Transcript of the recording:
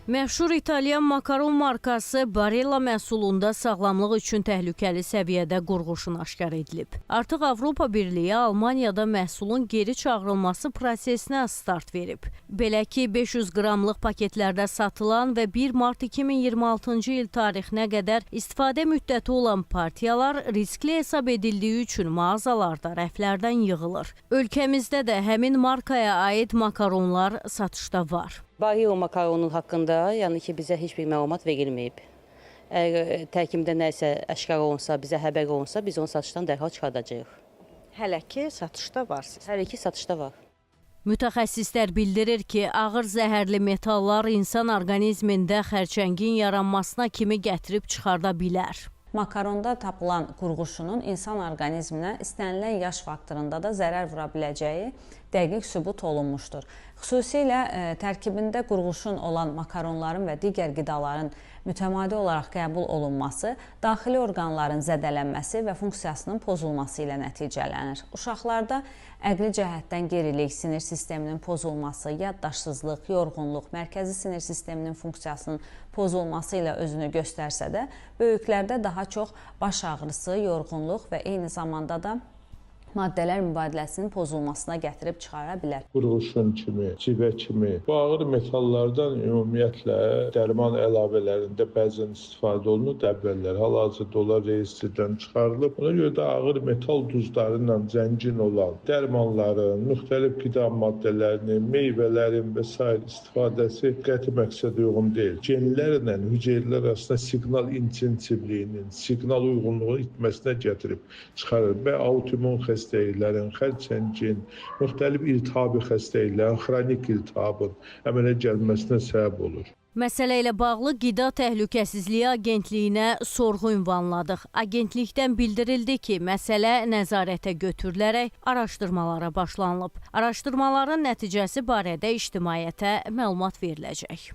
Məşhur İtalyan makaron markası Barilla məhsulunda sağlamlıq üçün təhlükəli səviyyədə qurğuşun aşkar edilib. Artıq Avropa Birliyi Almaniyada məhsulun geri çağırılması prosesinə start verib. Belə ki, 500 qramlıq paketlərdə satılan və 1 mart 2026-cı il tarixinə qədər istifadə müddəti olan partiyalar riskli hesab edildiyi üçün mağazalarda, rəflərdən yığılır. Ölkəmizdə də həmin markaya aid makaronlar satışda var. Barilla makaronun haqqında, yəni ki, bizə heç bir məlumat verilməyib. Əgər tərkibində nəsə aşkar olunsa, bizə xəbər olunsa, biz onu satışdan dərhal çıxardacağıq. Hələ ki, satışda var. Hələ ki, satışda var. Mütəxəssislər bildirir ki, ağır zəhərli metallar insan orqanizmində xərçəngin yaranmasına kimi gətirib çıxarda bilər. Makaronda tapılan qurğuşunun insan orqanizminə istənilən yaş faktorunda da zərər vura biləcəyi dəqiq sübut olunmuşdur. Xüsusilə tərkibində qurğuşun olan makaronların və digər qidaların mütəmadi olaraq qəbul olunması, daxili orqanların zədələnməsi və funksiyasının pozulması ilə nəticələnir. Uşaqlarda əqli cəhətdən gerilik, sinir sisteminin pozulması, yaddaşsızlıq, yorğunluq, mərkəzi sinir sisteminin funksiyasının pozulması ilə özünü göstərsə də, böyüklərdə daha çox baş ağrısı, yorğunluq və eyni zamanda da maddələr mübadiləsinin pozulmasına gətirib çıxara bilər. Qurğuşun kimi, civə kimi bu ağır metallardan ümumiyyətlə dərman əlavələrində bəzən istifadə olunur. Əvvəllər hal-hazırda onlar reyestrdən çıxarılıb. Ona görə də ağır metal duzları ilə zəngin olan dərmanların, müxtəlif qida maddələrinin, meyvələrin və s. istifadəsi qəti məqsədə uyğun deyil. Genlərlə hüceyrələr arasında siqnal intensivliyinin, siqnal uyğunluğunun itməsinə gətirib çıxarır və autoimmun xəstəliklərin, xərçəngin, müxtəlif iltihabi xəstəliklərin, xronik iltihabın əmələ gəlməsinə səbəb olur. Məsələ ilə bağlı Qida Təhlükəsizliyi Agentliyinə sorğu ünvanladıq. Agentlikdən bildirildi ki, məsələ nəzarətə götürülərək araşdırmalara başlanılıb. Araşdırmaların nəticəsi barədə ictimaiyyətə məlumat veriləcək.